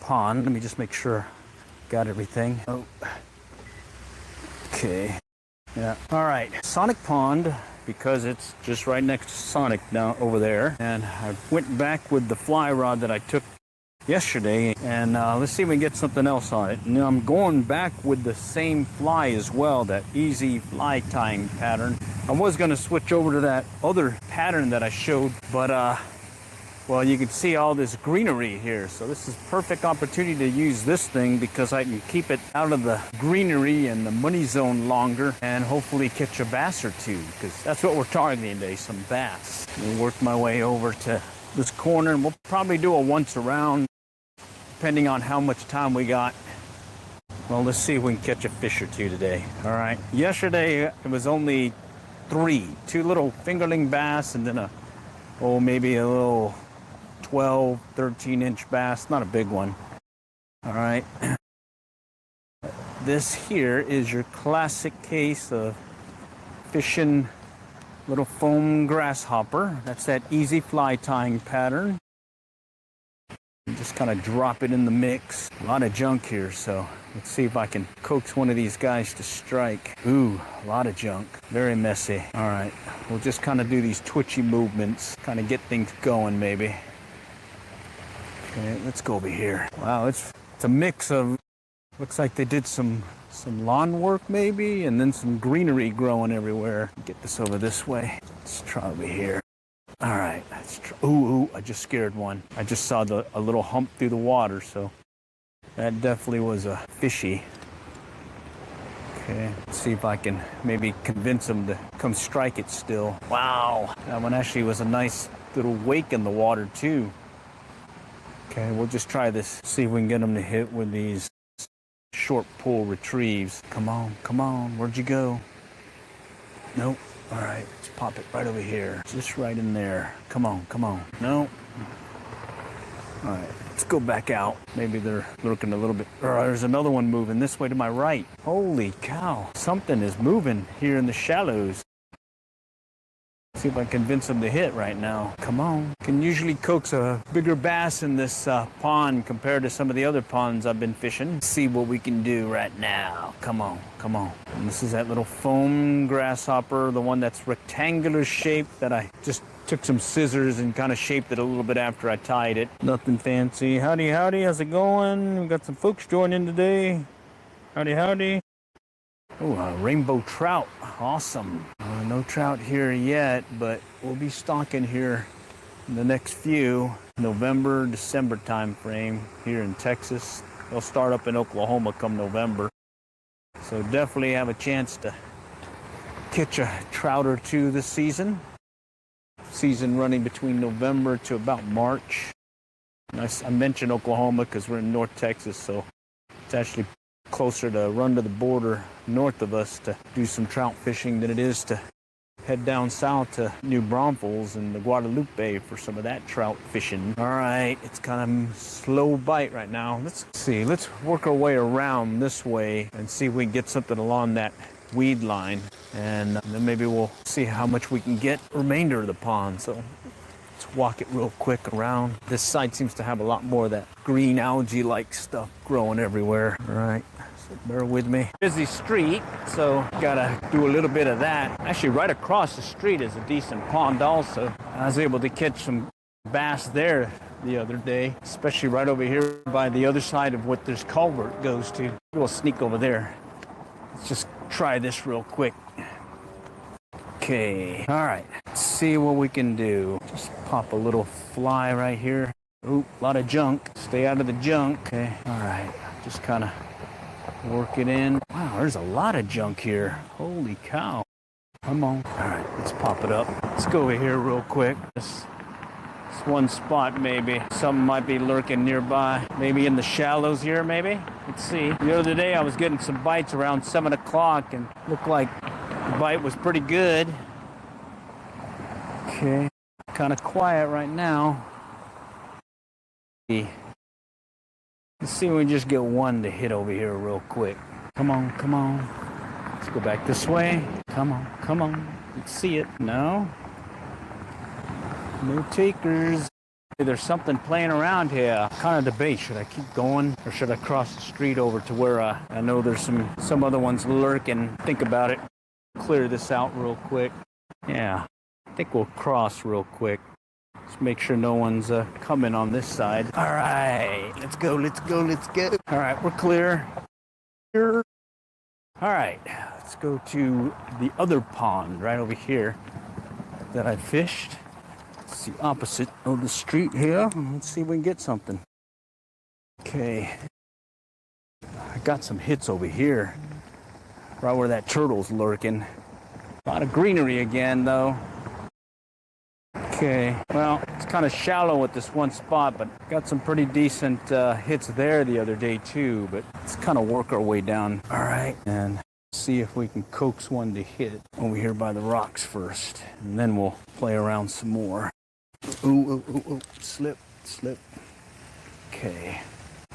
pond. Let me just make sure got everything. Oh, okay. Yeah. All right. Sonic Pond, because it's just right next to Sonic down over there. And I went back with the fly rod that I took yesterday, and let's see if we can get something else on it. Now I'm going back with the same fly as well, that easy fly tying pattern. I was going to switch over to that other pattern that I showed, but well, you can see all this greenery here, so this is perfect opportunity to use this thing because I can keep it out of the greenery and the money zone longer and hopefully catch a bass or two, because that's what we're targeting today, some bass. I'll work my way over to this corner, and we'll probably do a once around depending on how much time we got. Well, let's see if we can catch a fish or two today. All right. Yesterday it was only two little fingerling bass, and then maybe a little 12, 13-inch bass, not a big one. All right. This here is your classic case of fishing little foam grasshopper. That's that easy fly tying pattern. Just kind of drop it in the mix. A lot of junk here, so let's see if I can coax one of these guys to strike. Ooh, a lot of junk. Very messy. All right, we'll just kind of do these twitchy movements, kind of get things going maybe. Okay, let's go over here. Wow, it's a mix of, looks like they did some lawn work maybe, and then some greenery growing everywhere. Get this over this way. Let's try over here. All right, let's try. Ooh, I just scared one. I just saw a little hump through the water, so that definitely was a fishy. Okay, let's see if I can maybe convince him to come strike it still. Wow, that one actually was a nice little wake in the water too. Okay, we'll just try this, see if we can get him to hit with these short pull retrieves. Come on, where'd you go? Nope. All right, let's pop it right over here. Just right in there. Come on. No. All right, let's go back out. Maybe they're looking a little bit. There's another one moving this way to my right. Holy cow. Something is moving here in the shallows. See if I can convince them to hit right now. Come on. Can usually coax a bigger bass in this pond compared to some of the other ponds I've been fishing. Let's see what we can do right now. Come on. And this is that little foam grasshopper, the one that's rectangular shaped that I just took some scissors and kind of shaped it a little bit after I tied it. Nothing fancy. Howdy, how's it going? We got some folks joining today. Howdy. Oh, a rainbow trout. Awesome. No trout here yet, but we'll be stocking here in the next few November, December time frame here in Texas. They'll start up in Oklahoma come November. So definitely have a chance to catch a trout or two this season. Season running between November to about March. I mentioned Oklahoma because we're in North Texas, so it's actually closer to run to the border north of us to do some trout fishing than it is to head down south to New Braunfels and the Guadalupe for some of that trout fishing. All right, it's kind of slow bite right now. Let's see, let's work our way around this way and see if we can get something along that weed line, and then maybe we'll see how much we can get remainder of the pond. So let's walk it real quick around. This side seems to have a lot more of that green algae-like stuff growing everywhere. All right, so bear with me. Busy street, so gotta do a little bit of that. Actually, right across the street is a decent pond also. I was able to catch some bass there the other day, especially right over here by the other side of what this culvert goes to. We'll sneak over there. Let's just try this real quick. Okay, all right, let's see what we can do. Just pop a little fly right here. Ooh, a lot of junk. Stay out of the junk. Okay, all right, just kind of work it in. Wow, there's a lot of junk here. Holy cow. Come on. All right, let's pop it up. Let's go over here real quick. This one spot maybe. Something might be lurking nearby. Maybe in the shallows here, maybe. Let's see. The other day I was getting some bites around 7 o'clock and looked like the bite was pretty good. Okay, kind of quiet right now. Let's see if we can just get one to hit over here real quick. Come on. Let's go back this way. Come on. Let's see it. No takers. There's something playing around here. Kind of debate, should I keep going or should I cross the street over to where I know there's some other ones lurking. Think about it. Clear this out real quick. Yeah, I think we'll cross real quick. Let's make sure no one's coming on this side. All right, let's go, let's go, let's go. All right, we're clear. All right, let's go to the other pond right over here that I fished. It's the opposite of the street here. Let's see if we can get something. Okay. I got some hits over here. Right where that turtle's lurking. A lot of greenery again, though. Okay. Well, it's kind of shallow at this one spot, but got some pretty decent hits there the other day, too. But let's kind of work our way down. All right. And see if we can coax one to hit over here by the rocks first. And then we'll play around some more. Ooh, ooh, ooh, ooh. Slip, slip. Okay.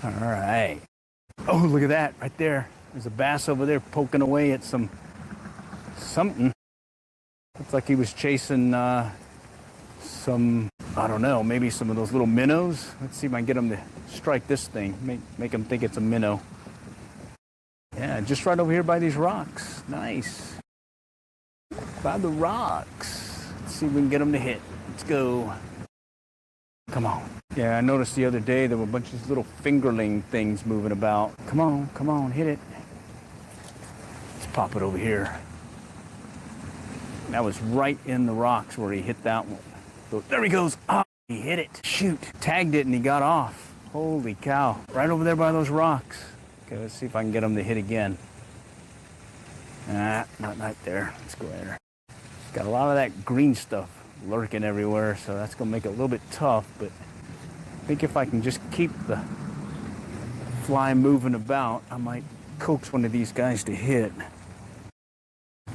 All right. Oh, look at that right there. There's a bass over there poking away at something. Looks like he was chasing some, I don't know, maybe some of those little minnows. Let's see if I can get him to strike this thing. Make him think it's a minnow. Yeah, just right over here by these rocks. Nice. By the rocks. Let's see if we can get him to hit. Let's go. Come on. Yeah, I noticed the other day there were a bunch of these little fingerling things moving about. Come on, hit it. Let's pop it over here. That was right in the rocks where he hit that one. So there he goes. Oh, he hit it. Shoot. Tagged it and he got off. Holy cow. Right over there by those rocks. Okay, let's see if I can get him to hit again. Not right there. Let's go there. Got a lot of that green stuff lurking everywhere, so that's gonna make it a little bit tough, but I think if I can just keep the fly moving about, I might coax one of these guys to hit.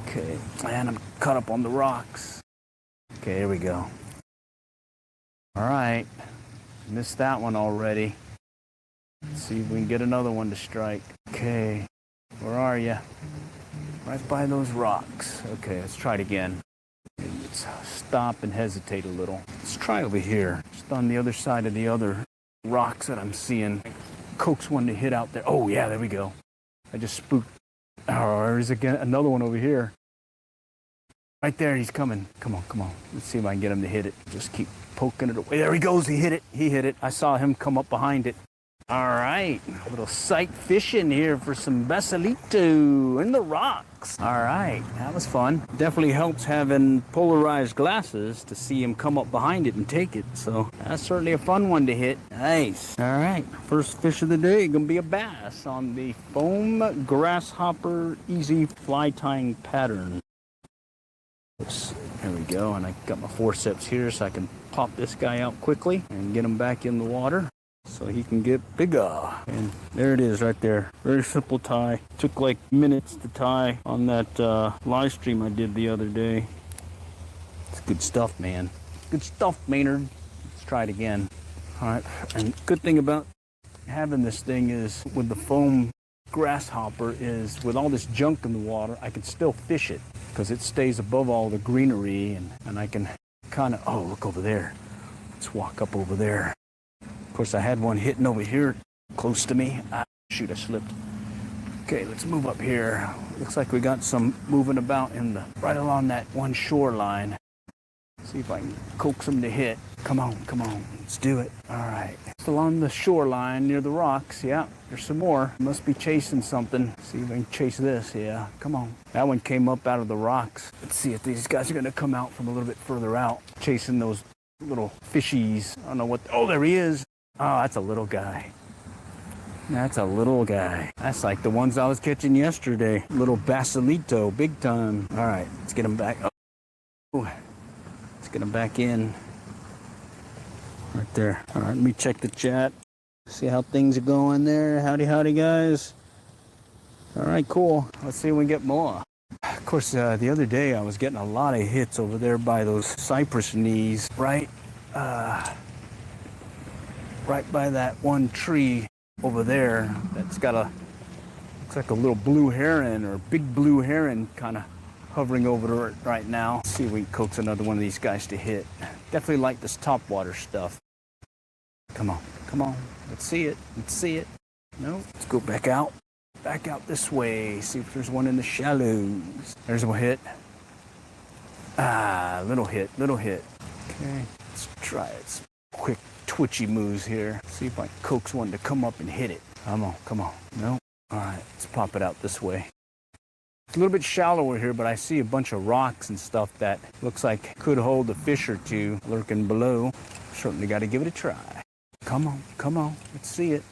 Okay, and I'm caught up on the rocks. Okay, here we go. All right, missed that one already. Let's see if we can get another one to strike. Okay, where are you? Right by those rocks. Okay, let's try it again. Let's stop and hesitate a little. Let's try over here, just on the other side of the other rocks that I'm seeing. Coax one to hit out there. Oh yeah, there we go. I just spooked. Oh, there's again another one over here. Right there, he's coming. Come on, come on. Let's see if I can get him to hit it. Just keep poking it away. There he goes. He hit it. He hit it. I saw him come up behind it. All right, a little sight fishing here for some basalito in the rocks. All right, that was fun. Definitely helps having polarized glasses to see him come up behind it and take it. So that's certainly a fun one to hit. Nice. All right, first fish of the day gonna be a bass on the foam grasshopper easy fly tying pattern. Oops, there we go, and I got my forceps here so I can pop this guy out quickly and get him back in the water so he can get bigger. And there it is right there. Very simple tie. Took like minutes to tie on that live stream I did the other day. It's good stuff, man. Good stuff, Maynard. Let's try it again. All right, and good thing about having this thing is with the foam grasshopper is with all this junk in the water, I can still fish it because it stays above all the greenery and I can kind of, oh, look over there. Let's walk up over there. Of course, I had one hitting over here close to me. Ah, shoot, I slipped. Okay, let's move up here. Looks like we got some moving about in the right along that one shoreline. See if I can coax them to hit. Come on, let's do it. All right, it's along the shoreline near the rocks. Yeah, there's some more. Must be chasing something. See if I can chase this. Yeah, come on. That one came up out of the rocks. Let's see if these guys are gonna come out from a little bit further out, chasing those little fishies. I don't know what. Oh, there he is. Oh, that's a little guy. That's a little guy. That's like the ones I was catching yesterday. Little basalito, big time. All right, let's get him back. Oh, let's get him back in. Right there. All right, let me check the chat. See how things are going there. Howdy, howdy, guys. All right, cool. Let's see if we can get more. Of course, the other day I was getting a lot of hits over there by those cypress knees, right by that one tree over there that's got looks like a little blue heron or big blue heron kind of hovering over it right now. Let's see if we can coax another one of these guys to hit. Definitely like this topwater stuff. Come on, come on. Let's see it. Let's see it. No, let's go back out. Back out this way. See if there's one in the shallows. There's a hit. Ah, little hit, little hit. Okay, let's try it. Some quick twitchy moves here. See if I can coax one to come up and hit it. Come on, come on. No. All right, let's pop it out this way. It's a little bit shallower here, but I see a bunch of rocks and stuff that looks like could hold a fish or two lurking below. Certainly got to give it a try. Come on, come on. Let's see it.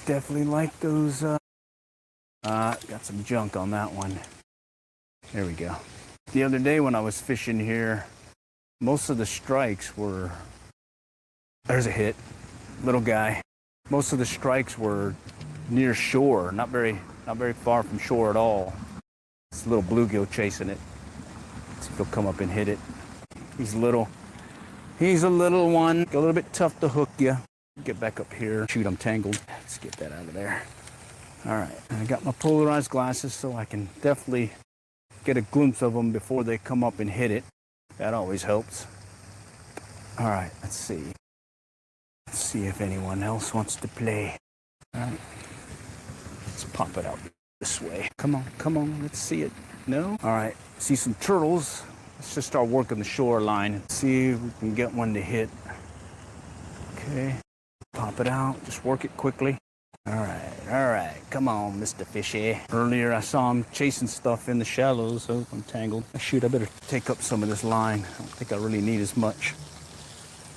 Definitely like those. Got some junk on that one. There we go. The other day when I was fishing here, most of the strikes were, there's a hit, little guy. Most of the strikes were near shore, not very far from shore at all. It's a little bluegill chasing it. See if he'll come up and hit it. He's little. He's a little one. A little bit tough to hook you. Get back up here. Shoot, I'm tangled. Let's get that out of there. All right, I got my polarized glasses so I can definitely get a glimpse of them before they come up and hit it. That always helps. All right, let's see. Let's see if anyone else wants to play. All right, let's pop it out this way. Come on, come on, let's see it. No? All right, see some turtles. Let's just start working the shoreline and see if we can get one to hit. Okay, pop it out, just work it quickly. All right, come on, Mr. Fishy. Earlier I saw him chasing stuff in the shallows, so I'm tangled. Shoot, I better take up some of this line. I don't think I really need as much.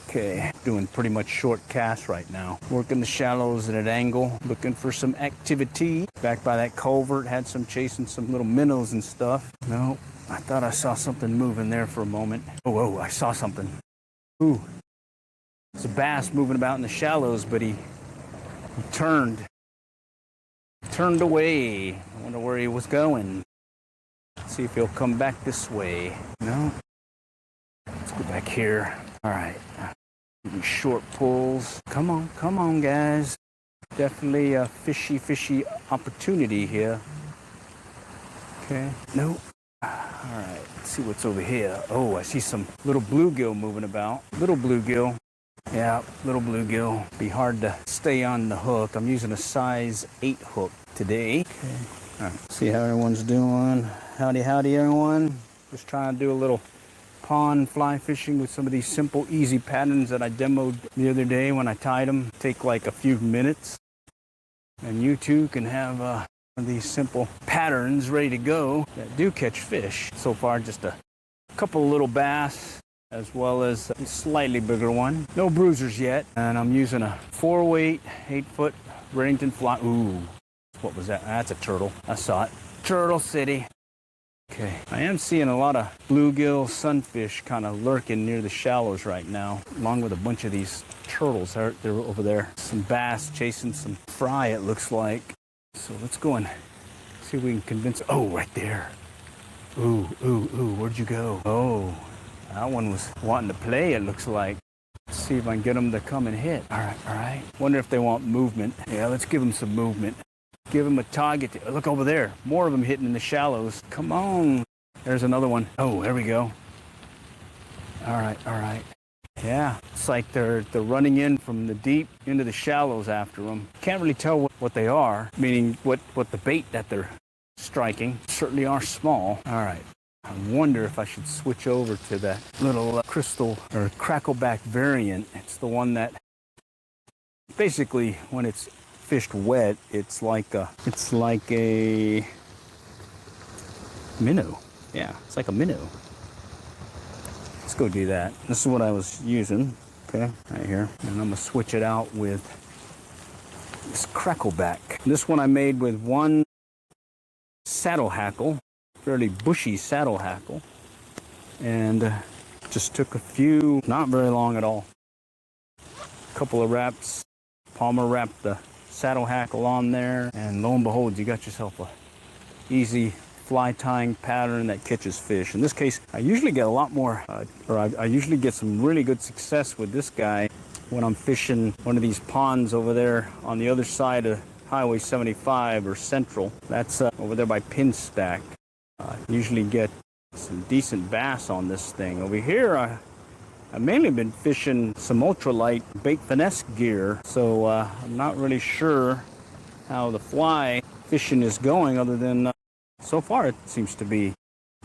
Okay, doing pretty much short casts right now. Working the shallows at an angle, looking for some activity. Back by that culvert, had some chasing some little minnows and stuff. No, I thought I saw something moving there for a moment. Oh, I saw something. Ooh, it's a bass moving about in the shallows, but he turned away. I wonder where he was going. Let's see if he'll come back this way. No. Let's go back here. All right. Short pulls. Come on, guys. Definitely a fishy opportunity here. Okay. Nope. All right. Let's see what's over here. Oh, I see some little bluegill moving about. Little bluegill. Yeah, little bluegill. Be hard to stay on the hook. I'm using a size 8 hook today. Okay. All right. See how everyone's doing. Howdy, everyone. Just trying to do a little pond fly fishing with some of these simple, easy patterns that I demoed the other day when I tied them. Take like a few minutes. And you too can have one of these simple patterns ready to go that do catch fish. So far, just a couple of little bass, as well as a slightly bigger one. No bruisers yet. And I'm using a 4-weight, 8-foot Remington fly. Ooh, what was that? That's a turtle. I saw it. Turtle City. Okay, I am seeing a lot of bluegill, sunfish kind of lurking near the shallows right now, along with a bunch of these turtles. They're over there. Some bass chasing some fry, it looks like. So let's go and see if we can convince. Oh, right there. Ooh, where'd you go? Oh. That one was wanting to play, it looks like. Let's see if I can get them to come and hit. All right. Wonder if they want movement. Yeah, let's give them some movement. Give them a target. Look over there. More of them hitting in the shallows. Come on. There's another one. Oh, there we go. All right. Yeah, it's like they're running in from the deep into the shallows after them. Can't really tell what they are, meaning what the bait that they're striking. Certainly are small. All right. I wonder if I should switch over to that little crystal or crackleback variant. It's the one that basically, when it's fished wet, it's like a minnow. Yeah, it's like a minnow. Let's go do that. This is what I was using. Okay, right here, and I'm gonna switch it out with this crackleback. This one I made with one saddle hackle. Fairly bushy saddle hackle, and just took a few, not very long at all, a couple of wraps. Palmer wrapped the saddle hackle on there, and lo and behold, you got yourself a easy fly tying pattern that catches fish. In this case, I usually get a lot more, I usually get some really good success with this guy when I'm fishing one of these ponds over there on the other side of Highway 75 or Central. That's over there by Pinstack. Usually get some decent bass on this thing. Over here, I've mainly been fishing some ultralight bait finesse gear, so I'm not really sure how the fly fishing is going, other than so far it seems to be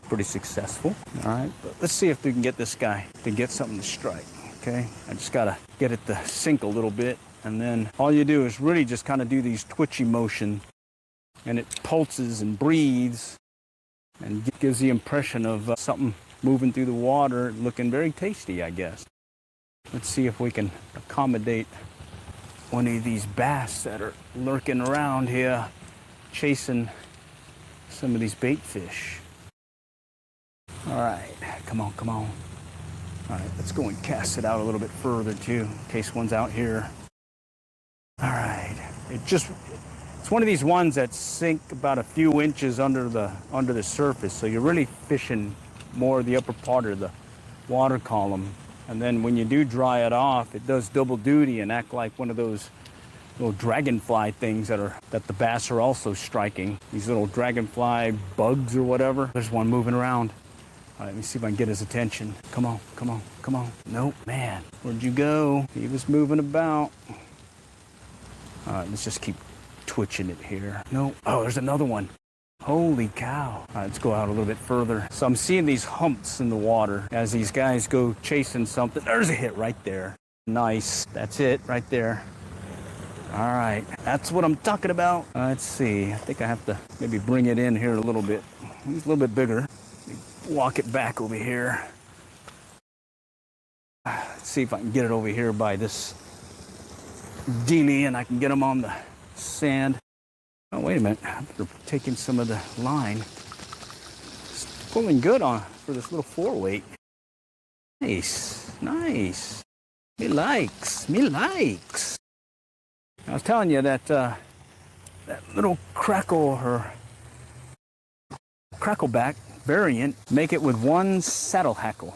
pretty successful. All right, but let's see if we can get this guy to get something to strike. Okay, I just gotta get it to sink a little bit, and then all you do is really just kind of do these twitchy motion, and it pulses and breathes and gives the impression of something moving through the water, looking very tasty, I guess. Let's see if we can accommodate one of these bass that are lurking around here, chasing some of these bait fish. All right, come on, come on. All right, let's go and cast it out a little bit further too, in case one's out here. All right, it's one of these ones that sink about a few inches under the surface, so you're really fishing more of the upper part of the water column. And then when you do dry it off, it does double duty and act like one of those little dragonfly things that the bass are also striking. These little dragonfly bugs or whatever. There's one moving around. All right, let me see if I can get his attention. Come on, come on, come on. Nope, man, where'd you go? He was moving about. All right, let's just keep twitching it here. Nope. Oh, there's another one. Holy cow. All right, let's go out a little bit further. So I'm seeing these humps in the water as these guys go chasing something. There's a hit right there. Nice. That's it right there. All right, that's what I'm talking about. Let's see. I think I have to maybe bring it in here a little bit. He's a little bit bigger. Walk it back over here. Let's see if I can get it over here by this dealie and I can get him on the sand. Oh, wait a minute. They're taking some of the line. It's pulling good on for this little 4-weight. Nice, nice. Me likes, me likes. I was telling you that that little crackleback variant, make it with one saddle hackle.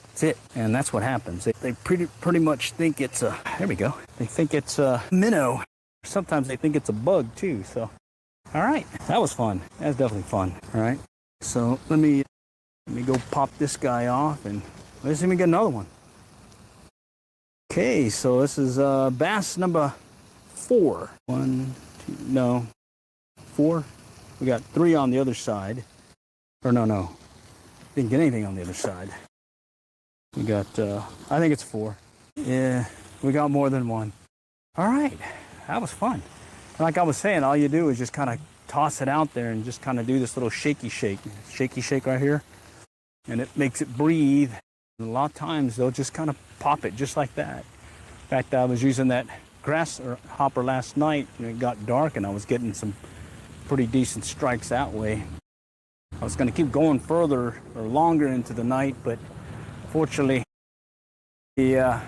That's it, and that's what happens. They pretty much think it's a, there we go. They think it's a minnow. Sometimes they think it's a bug too, so. All right, that was fun. That was definitely fun, all right? So let me go pop this guy off and let's see if we get another one. Okay, so this is bass number 4. 1, 2, no, 4. We got 3 on the other side. Or no. Didn't get anything on the other side. We got, I think it's 4. Yeah, we got more than 1. All right, that was fun. And like I was saying, all you do is just kind of toss it out there and just kind of do this little shaky shake right here. And it makes it breathe. And a lot of times they'll just kind of pop it just like that. In fact, I was using that grasshopper last night and it got dark and I was getting some pretty decent strikes that way. I was going to keep going further or longer into the night, but fortunately, my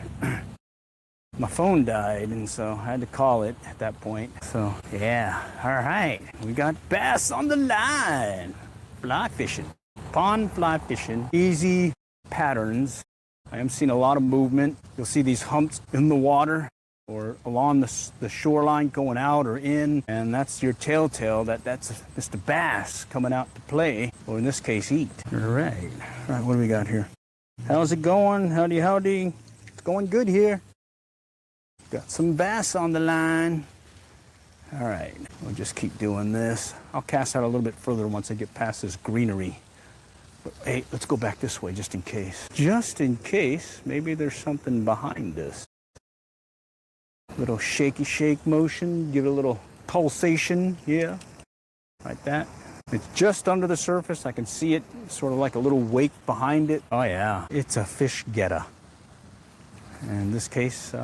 phone died, and so I had to call it at that point. So, yeah, all right. We got bass on the line. Fly fishing, pond fly fishing, easy patterns. I am seeing a lot of movement. You'll see these humps in the water or along the shoreline going out or in, and that's your telltale that that's just a bass coming out to play, or in this case, eat. All right, what do we got here? How's it going? Howdy, howdy. It's going good here. Got some bass on the line. All right, we'll just keep doing this. I'll cast out a little bit further once I get past this greenery. But hey, let's go back this way just in case. Just in case, maybe there's something behind us. Little shaky shake motion, give it a little pulsation, yeah, like that. It's just under the surface. I can see it, sort of like a little wake behind it. Oh yeah, it's a fish getter. In this case,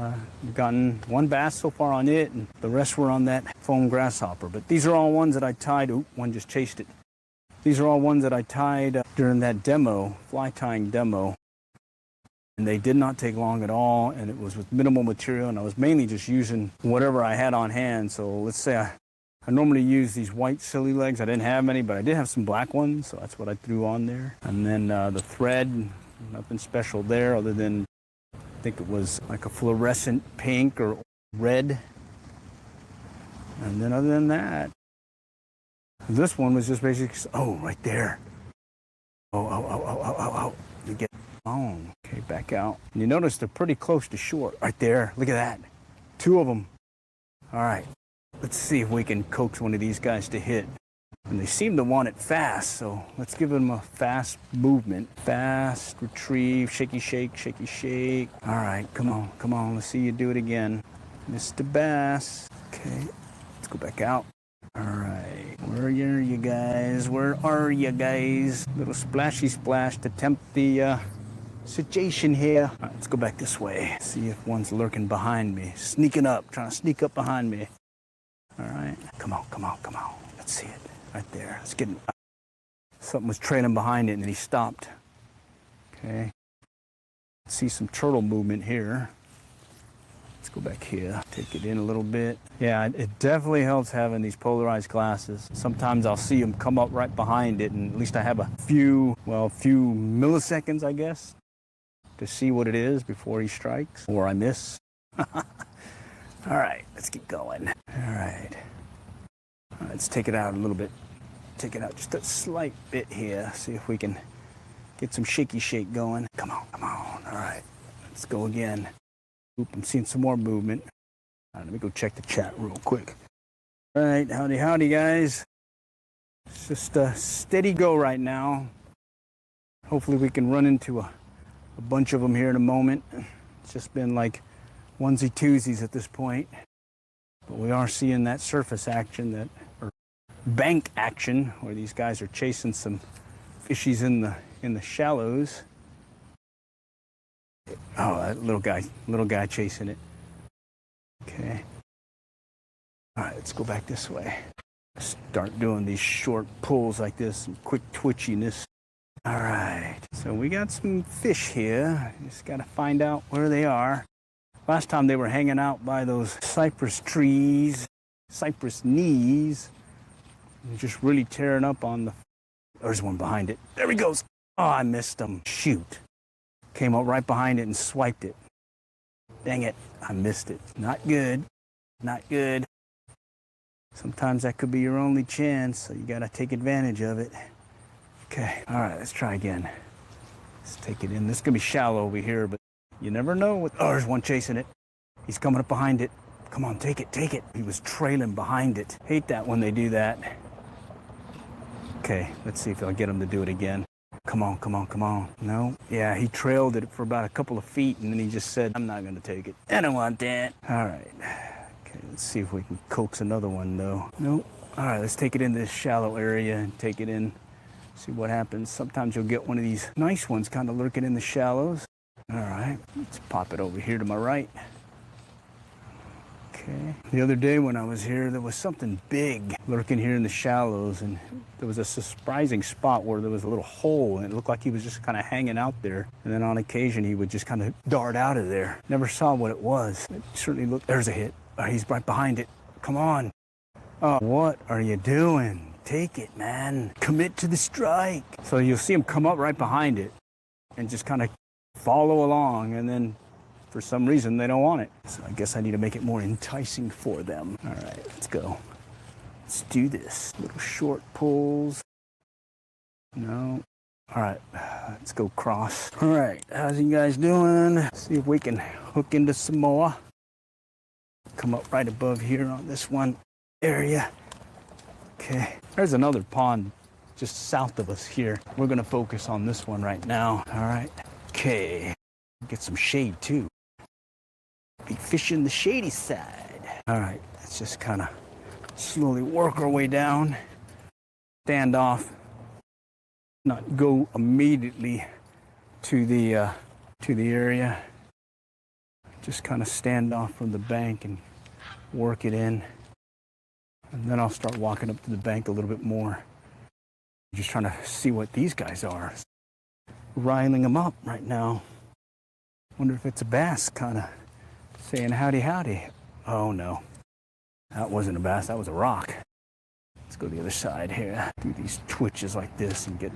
we've gotten 1 bass so far on it, and the rest were on that foam grasshopper. But these are all ones that I tied. Oop, one just chased it. These are all ones that I tied during that demo, fly tying demo. And they did not take long at all, and it was with minimal material, and I was mainly just using whatever I had on hand. So let's say I normally use these white silly legs. I didn't have any, but I did have some black ones, so that's what I threw on there. And then the thread, nothing special there other than I think it was like a fluorescent pink or red. And then other than that, this one was just basically, oh, right there. Oh. You get on. Okay, back out. And you notice they're pretty close to shore. Right there. Look at that. 2 of them. All right. Let's see if we can coax one of these guys to hit. And they seem to want it fast, so let's give them a fast movement. Fast, retrieve, shaky shake, shaky shake. All right, come on, come on. Let's see you do it again. Mr. Bass. Okay, let's go back out. All right, where are you guys? Where are you guys? Little splashy splash to tempt the situation here. All right, let's go back this way. See if one's lurking behind me. Sneaking up, trying to sneak up behind me. All right, come on, come on, come on. Let's see it. Right there. Let's get. Something was trailing behind it and then he stopped. Okay. See some turtle movement here. Let's go back here. Take it in a little bit. Yeah, it definitely helps having these polarized glasses. Sometimes I'll see them come up right behind it, and at least I have a few milliseconds, I guess, to see what it is before he strikes or I miss. All right, let's keep going. All right. Let's take it out a little bit. Take it out just a slight bit here. See if we can get some shaky shake going. Come on, come on. All right, let's go again. Oop, I'm seeing some more movement. All right, let me go check the chat real quick. All right, howdy, howdy, guys. It's just a steady go right now. Hopefully we can run into a bunch of them here in a moment. It's just been like onesie twosies at this point. But we are seeing that surface action, or bank action, where these guys are chasing some fishies in the shallows. Oh, that little guy chasing it. Okay. All right, let's go back this way. Start doing these short pulls like this, some quick twitchiness. All right, so we got some fish here. Just got to find out where they are. Last time they were hanging out by those cypress trees, cypress knees, and just really tearing up on the... There's one behind it. There he goes. Oh, I missed him. Shoot. Came up right behind it and swiped it. Dang it, I missed it. Not good. Not good. Sometimes that could be your only chance, so you gotta take advantage of it. Okay, all right, let's try again. Let's take it in. This is gonna be shallow over here, but you never know. Oh, there's one chasing it. He's coming up behind it. Come on, take it, take it. He was trailing behind it. Hate that when they do that. Okay, let's see if I'll get him to do it again. Come on, come on, come on. No, yeah, he trailed it for about a couple of feet, and then he just said, I'm not gonna take it. I don't want that. All right, okay, let's see if we can coax another one though. Nope. All right, let's take it in this shallow area and take it in. See what happens. Sometimes you'll get one of these nice ones kind of lurking in the shallows. All right, let's pop it over here to my right. Okay. The other day when I was here, there was something big lurking here in the shallows, and there was a surprising spot where there was a little hole, and it looked like he was just kind of hanging out there. And then on occasion, he would just kind of dart out of there. Never saw what it was. It certainly looked... There's a hit. Oh, he's right behind it. Come on. Oh, what are you doing? Take it, man. Commit to the strike. So you'll see him come up right behind it and just kind of follow along, and then for some reason they don't want it. So I guess I need to make it more enticing for them. All right, let's go. Let's do this. Little short pulls. No. All right, let's go cross. All right, how's you guys doing? See if we can hook into some more. Come up right above here on this one area. Okay, there's another pond just south of us here. We're gonna focus on this one right now. All right, okay. Get some shade too. Be fishing the shady side. All right, let's just kind of slowly work our way down. Stand off. Not go immediately to the area. Just kind of stand off from the bank and work it in. And then I'll start walking up to the bank a little bit more. Just trying to see what these guys are. Riling them up right now. Wonder if it's a bass kind of saying howdy howdy. Oh no, that wasn't a bass, that was a rock. Let's go to the other side here. Do these twitches like this and get...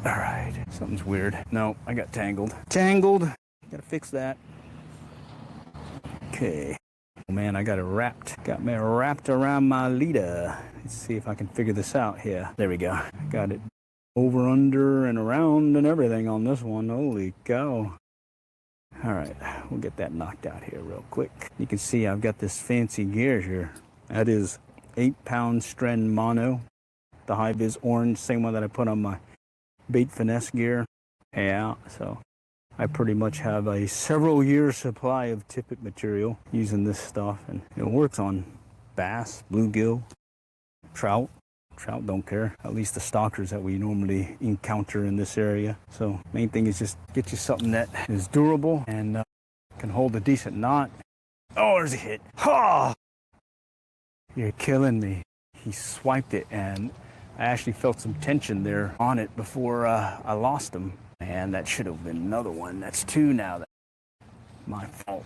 All right, something's weird. No, I got tangled. Tangled, gotta fix that. Okay. Oh man, I got it wrapped. Got me wrapped around my leader. Let's see if I can figure this out here. There we go. Got it over, under, and around and everything on this one. Holy cow. All right, we'll get that knocked out here real quick. You can see I've got this fancy gear here. That is 8-pound Stren mono. The high vis orange, same one that I put on my bait finesse gear. Yeah, so I pretty much have a several year supply of tippet material using this stuff, and it works on bass, bluegill, trout. Trout don't care, at least the stockers that we normally encounter in this area. So main thing is just get you something that is durable and can hold a decent knot. Oh, there's a hit. Ha! You're killing me. He swiped it, and I actually felt some tension there on it before I lost him. And that should have been another one. That's two now. That's my fault.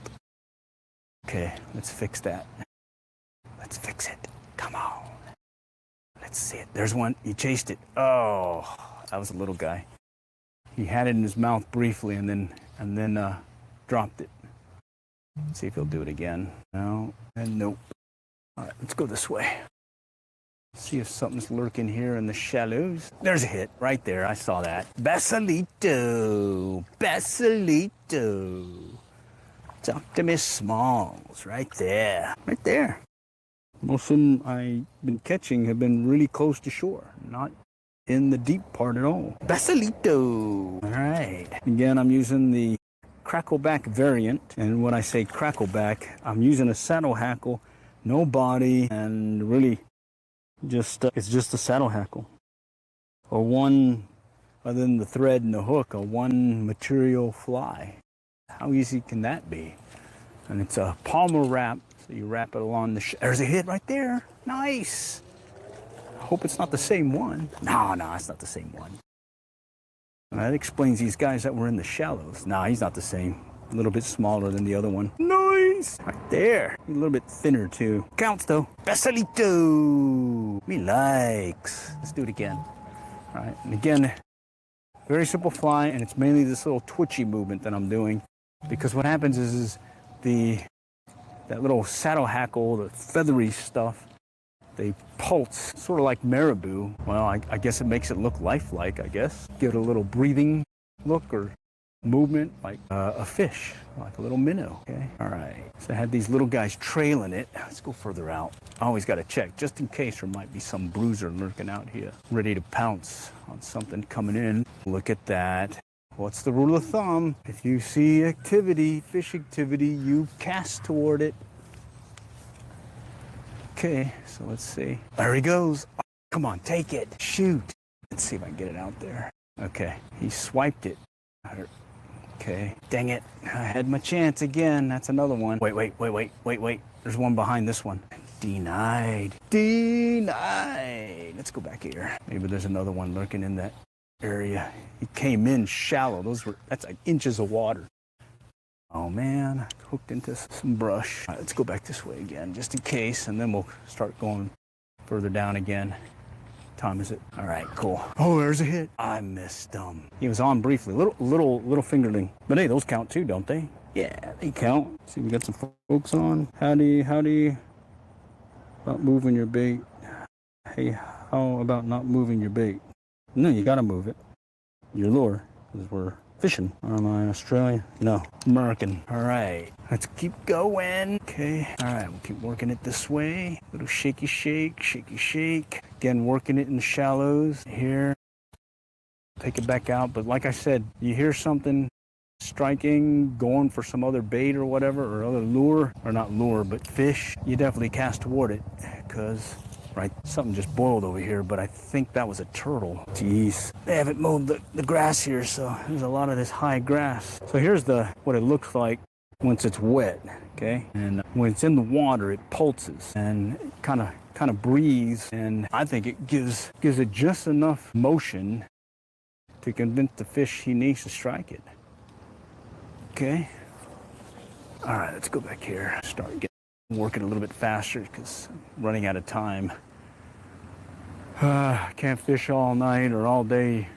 Okay, let's fix that. Let's fix it. Come on. Let's see it. There's one. He chased it. Oh, that was a little guy. He had it in his mouth briefly and then dropped it. Let's see if he'll do it again. No, and nope. All right, let's go this way. See if something's lurking here in the shallows. There's a hit right there. I saw that. Basalito. Basalito. It's Optimus Smalls right there. Right there. Most of them I've been catching have been really close to shore, not in the deep part at all. Basalito. All right. Again, I'm using the crackleback variant. And when I say crackleback, I'm using a saddle hackle, no body, and really just it's just a saddle hackle. Or one, other than the thread and the hook, a one material fly. How easy can that be? And it's a Palmer wrap. So you wrap it along the there's a hit right there. Nice. I hope it's not the same one. No, it's not the same one. And that explains these guys that were in the shallows. No, he's not the same. A little bit smaller than the other one. Nice. Right there. A little bit thinner too. Counts though. Basalito. Me likes. Let's do it again. All right. And again, very simple fly, and it's mainly this little twitchy movement that I'm doing. Because what happens is that little saddle hackle, the feathery stuff, they pulse, sort of like marabou. Well, I guess it makes it look lifelike, I guess. Give it a little breathing look or movement like a fish, like a little minnow, okay? All right, so I had these little guys trailing it. Let's go further out. I always got to check, just in case there might be some bruiser lurking out here, ready to pounce on something coming in. Look at that. What's the rule of thumb? If you see activity, fish activity, you cast toward it. Okay, so let's see. There he goes. Oh, come on, take it. Shoot. Let's see if I can get it out there. Okay, he swiped it. Okay, dang it. I had my chance again. That's another one. Wait. There's one behind this one. Denied. Let's go back here. Maybe there's another one lurking in that area. He came in shallow. That's like inches of water. Oh man, hooked into some brush. All right, let's go back this way again, just in case, and then we'll start going further down again. What time is it? All right, cool. Oh, there's a hit. I missed him. He was on briefly, little fingerling. But hey, those count too, don't they? Yeah, they count. See, we got some folks on. How do you about moving your bait? Hey, how about not moving your bait? No, you gotta move it. Your lure, because we're fishing. Am I Australian? No, American. All right, let's keep going. Okay, all right, we'll keep working it this way. Little shaky shake. Again, working it in the shallows here. Take it back out, but like I said, you hear something striking, going for some other bait or whatever, or other lure, or not lure, but fish, you definitely cast toward it, because right, something just boiled over here, but I think that was a turtle. Jeez, they haven't mowed the grass here, so there's a lot of this high grass. So here's what it looks like once it's wet, okay? And when it's in the water, it pulses and kind of breathes, and I think it gives it just enough motion to convince the fish he needs to strike it. Okay. All right, let's go back here. Start working a little bit faster because I'm running out of time. Can't fish all night or all day.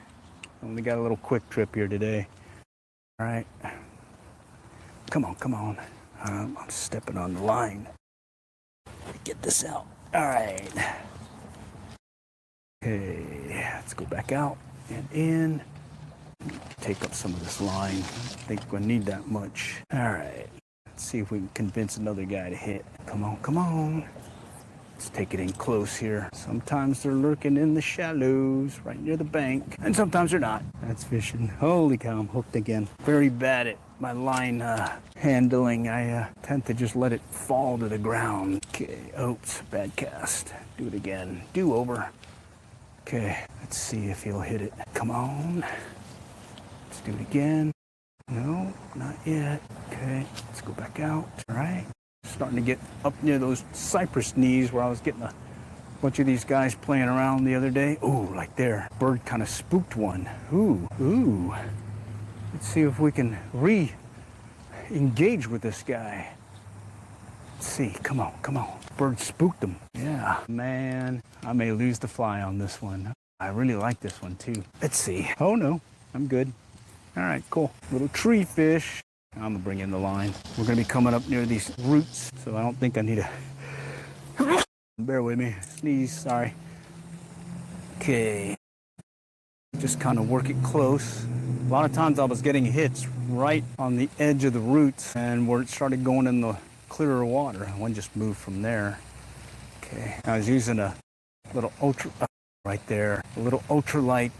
Only got a little quick trip here today. All right. Come on. I'm stepping on the line. Get this out. All right. Okay, let's go back out. and in. Take up some of this line. I think we'll need that much. All right. Let's see if we can convince another guy to hit. Come on, come on. Let's take it in close here. Sometimes they're lurking in the shallows right near the bank, and sometimes they're not. That's fishing. Holy cow, I'm hooked again. Very bad at my line handling. I tend to just let it fall to the ground. Okay, oops, bad cast. Do it again. Do over. Okay, let's see if he'll hit it. Come on. Let's do it again. No, not yet. Okay, let's go back out. All right. Starting to get up near those cypress knees where I was getting a bunch of these guys playing around the other day. Ooh, like there. Bird kind of spooked one. Ooh, ooh. Let's see if we can re-engage with this guy. Let's see. Come on, come on. Bird spooked him. Yeah, man. I may lose the fly on this one. I really like this one too. Let's see. Oh no, I'm good. All right, cool. Little tree fish. I'm gonna bring in the line. We're gonna be coming up near these roots, so I don't think I need a... Bear with me. Sneeze, sorry. Okay. Just kind of work it close. A lot of times I was getting hits right on the edge of the roots, and where it started going in the clearer water, one just moved from there. Okay. I was using a little ultra... right there. A little ultralight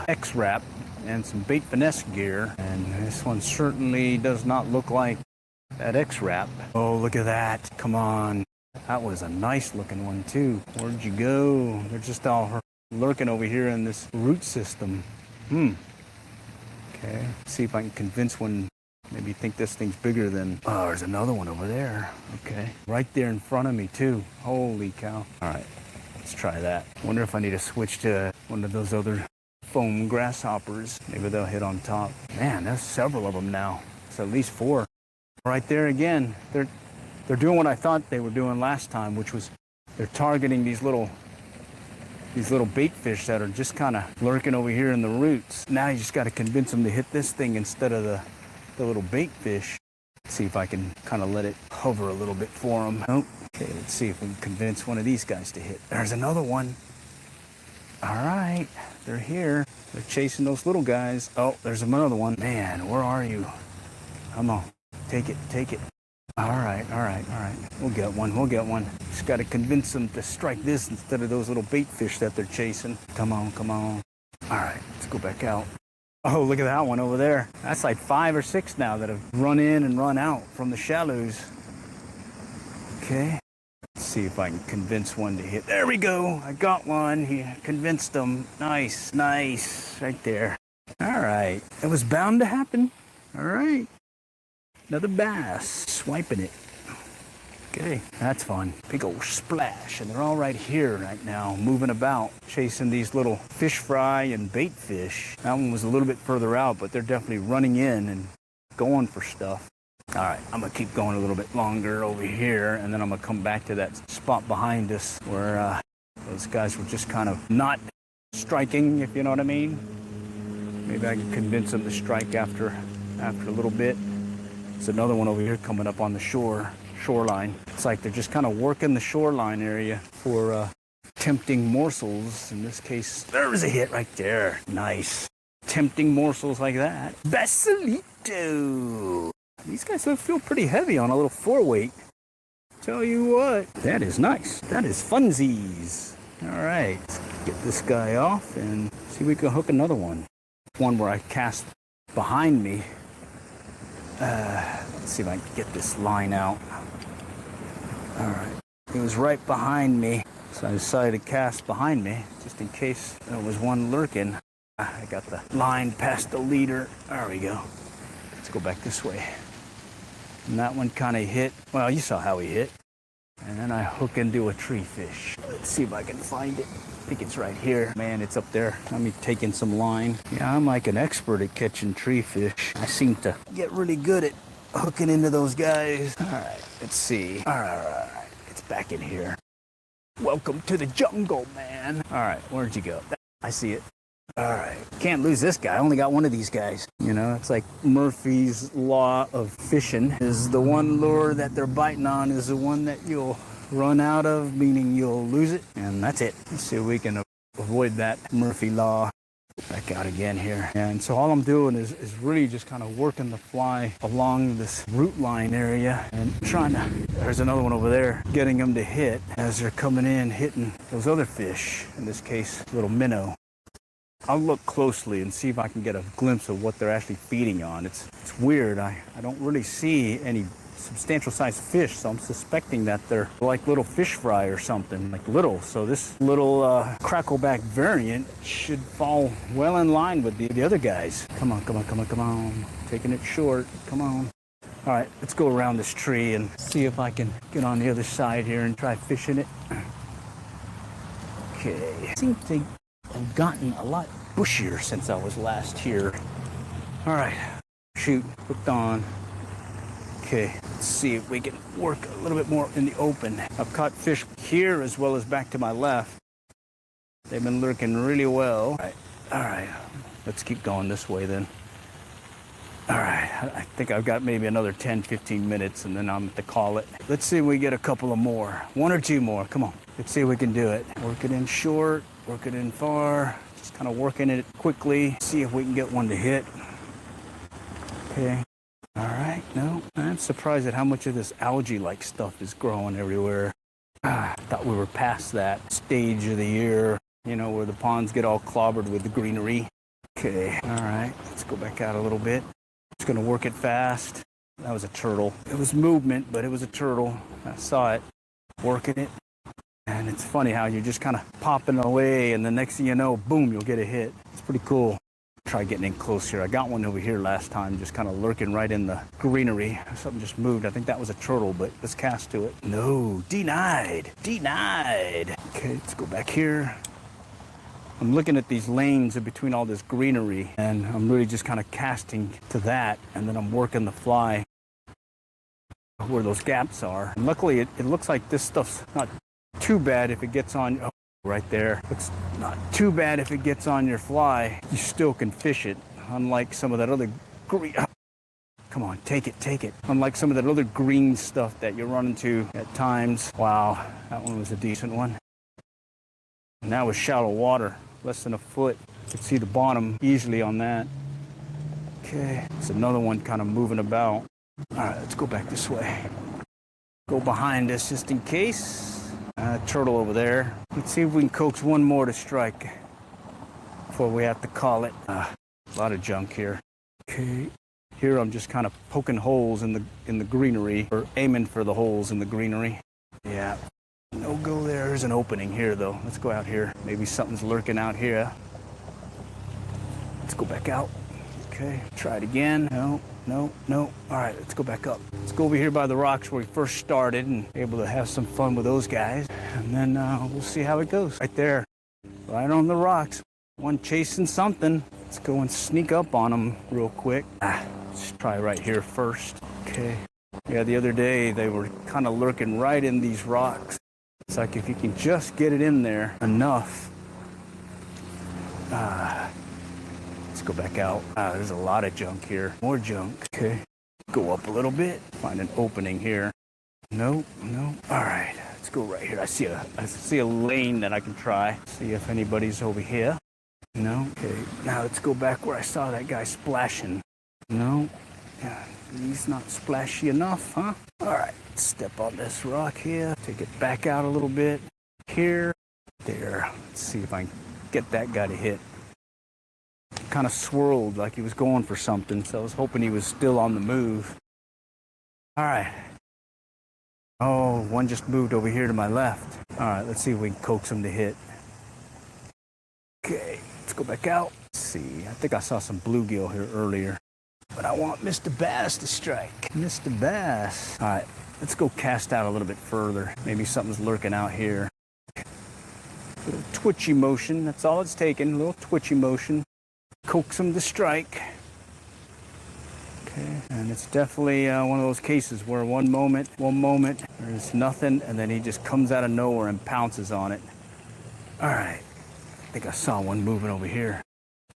X-Wrap and some bait finesse gear, and this one certainly does not look like that X-Wrap. Oh, look at that. Come on. That was a nice looking one too. Where'd you go? They're just all lurking over here in this root system. Okay, see if I can convince one, maybe think this thing's bigger than... Oh, there's another one over there. Okay, right there in front of me too. Holy cow. All right, let's try that. Wonder if I need to switch to one of those other foam grasshoppers. Maybe they'll hit on top. Man, there's several of them now. It's at least 4. Right there again. They're doing what I thought they were doing last time, which was they're targeting these little bait fish that are just kind of lurking over here in the roots. Now you just got to convince them to hit this thing instead of the little bait fish. Let's see if I can kind of let it hover a little bit for them. Oh, okay, let's see if we can convince one of these guys to hit. There's another one. All right, they're here. They're chasing those little guys. Oh, there's another one. Man, where are you? Come on, take it, take it. All right, all right, all right. We'll get one, we'll get one. Just got to convince them to strike this instead of those little bait fish that they're chasing. Come on, come on. All right, let's go back out. Oh, look at that one over there. That's like 5 or 6 now that have run in and run out from the shallows. Okay. Let's see if I can convince one to hit. There we go. I got one. He convinced them. Nice, nice. Right there. All right. It was bound to happen. All right. Another bass. Swiping it. Okay. That's fun. Big old splash. And they're all right here right now, moving about, chasing these little fish fry and bait fish. That one was a little bit further out, but they're definitely running in and going for stuff. All right, I'm gonna keep going a little bit longer over here, and then I'm gonna come back to that spot behind us where those guys were just kind of not striking, if you know what I mean. Maybe I can convince them to strike after a little bit. There's another one over here coming up on the shoreline. It's like they're just kind of working the shoreline area for tempting morsels. In this case, there's a hit right there. Nice. Tempting morsels like that. Basilito. These guys feel pretty heavy on a little 4-weight. Tell you what, that is nice. That is funsies. All right, let's get this guy off and see if we can hook another one. One where I cast behind me. Let's see if I can get this line out. All right, it was right behind me, so I decided to cast behind me just in case there was one lurking. I got the line past the leader. There we go. Let's go back this way. And that one kind of hit. Well, you saw how he hit. And then I hook into a tree fish. Let's see if I can find it. I think it's right here. Man, it's up there. Let me take in some line. Yeah, I'm like an expert at catching tree fish. I seem to get really good at hooking into those guys. All right, let's see. All right. It's back in here. Welcome to the jungle, man. All right, where'd you go? I see it. All right, can't lose this guy. I only got one of these guys. You know, it's like Murphy's Law of fishing. Is the one lure that they're biting on is the one that you'll run out of, meaning you'll lose it, and that's it. Let's see if we can avoid that Murphy Law. Back out again here. And so all I'm doing is really just kind of working the fly along this root line area and trying to, there's another one over there, getting them to hit as they're coming in, hitting those other fish, in this case, little minnow. I'll look closely and see if I can get a glimpse of what they're actually feeding on. It's weird. I don't really see any substantial sized fish, so I'm suspecting that they're like little fish fry or something, like little. So this little crackleback variant should fall well in line with the other guys. Come on, come on, come on, come on. Taking it short. Come on. All right, let's go around this tree and see if I can get on the other side here and try fishing it. Okay. I think they have gotten a lot bushier since I was last here. All right, shoot, hooked on. Okay, let's see if we can work a little bit more in the open. I've caught fish here as well as back to my left. They've been lurking really well. All right, let's keep going this way then. All right, I think I've got maybe another 10, 15 minutes and then I'm at the call it. Let's see if we get a couple of more, one or two more, come on. Let's see if we can do it. Work it in short, work it in far, just kind of working it quickly. See if we can get one to hit. Okay. All right, no, I'm surprised at how much of this algae-like stuff is growing everywhere. I thought we were past that stage of the year, you know, where the ponds get all clobbered with the greenery. Okay, all right, let's go back out a little bit. Just gonna work it fast. That was a turtle. It was movement, but it was a turtle. I saw it, working it. And it's funny how you're just kind of popping away, and the next thing you know, boom, you'll get a hit. It's pretty cool. Try getting in close here. I got one over here last time, just kind of lurking right in the greenery. Something just moved. I think that was a turtle, but let's cast to it. No, denied, denied. Okay, let's go back here. I'm looking at these lanes in between all this greenery, and I'm really just kind of casting to that, and then I'm working the fly where those gaps are. And luckily, it looks like this stuff's not too bad if it gets on. Oh, right there. It's not too bad if it gets on your fly. You still can fish it, unlike some of that other green. Come on, take it, take it. Unlike some of that other green stuff that you run into at times. Wow, that one was a decent one. And that was shallow water, less than a foot. You could see the bottom easily on that. Okay, it's another one kind of moving about. All right, let's go back this way. Go behind us just in case. Turtle over there. Let's see if we can coax one more to strike before we have to call it. A lot of junk here. Okay. Here I'm just kind of poking holes in the greenery, or aiming for the holes in the greenery. Yeah. No go there. There's an opening here though. Let's go out here. Maybe something's lurking out here. Let's go back out. Okay. Try it again. No. No, no. All right, let's go back up. Let's go over here by the rocks where we first started and able to have some fun with those guys. And then we'll see how it goes. Right there, right on the rocks. One chasing something. Let's go and sneak up on them real quick. Let's try right here first. Okay. Yeah, the other day they were kind of lurking right in these rocks. It's like if you can just get it in there enough. Let's go back out. There's a lot of junk here. More junk. Okay. Go up a little bit. Find an opening here. No, no. All right. Let's go right here. I see a lane that I can try. See if anybody's over here. No. Okay. Now let's go back where I saw that guy splashing. No. Yeah, he's not splashy enough, huh? All right. Let's step on this rock here. Take it back out a little bit. Here. There. Let's see if I can get that guy to hit. Kind of swirled like he was going for something, so I was hoping he was still on the move. All right. Oh, one just moved over here to my left. All right, let's see if we can coax him to hit. Okay, let's go back out. Let's see, I think I saw some bluegill here earlier, but I want Mr. Bass to strike. Mr. Bass. All right, let's go cast out a little bit further. Maybe something's lurking out here. Little twitchy motion, that's all it's taking, a little twitchy motion. Coax him to strike. Okay, and it's definitely one of those cases where one moment, there's nothing, and then he just comes out of nowhere and pounces on it. All right, I think I saw one moving over here.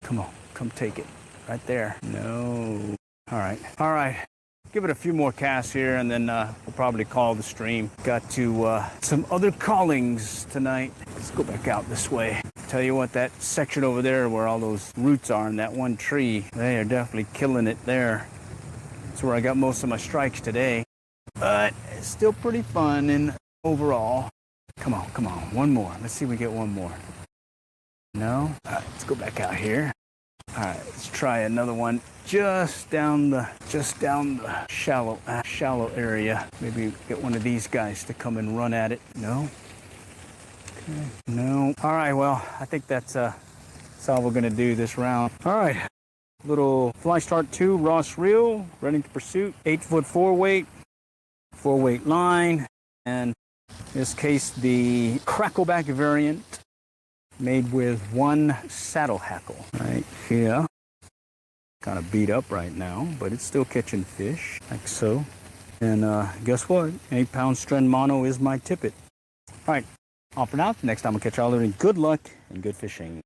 Come on, come take it. Right there. No. All right. Give it a few more casts here, and then we'll probably call the stream. Got to some other callings tonight. Let's go back out this way. tell you what, that section over there where all those roots are in that one tree, they are definitely killing it there. That's where I got most of my strikes today. But it's still pretty fun and overall. Come on, come on, one more. Let's see if we get one more. No? All right, let's go back out here. All right, let's try another one just down the shallow area. Maybe get one of these guys to come and run at it. No? Okay, no. All right, well, I think that's all we're gonna do this round. All right, little Fly Start 2 Ross reel, running to pursuit, 8-foot 4-weight line, and in this case the crackleback variant made with one saddle hackle right here. Kind of beat up right now, but it's still catching fish like so. And guess what? 8-pound Stren mono is my tippet. All right, off and out. Next time I'll catch y'all later. Good luck and good fishing.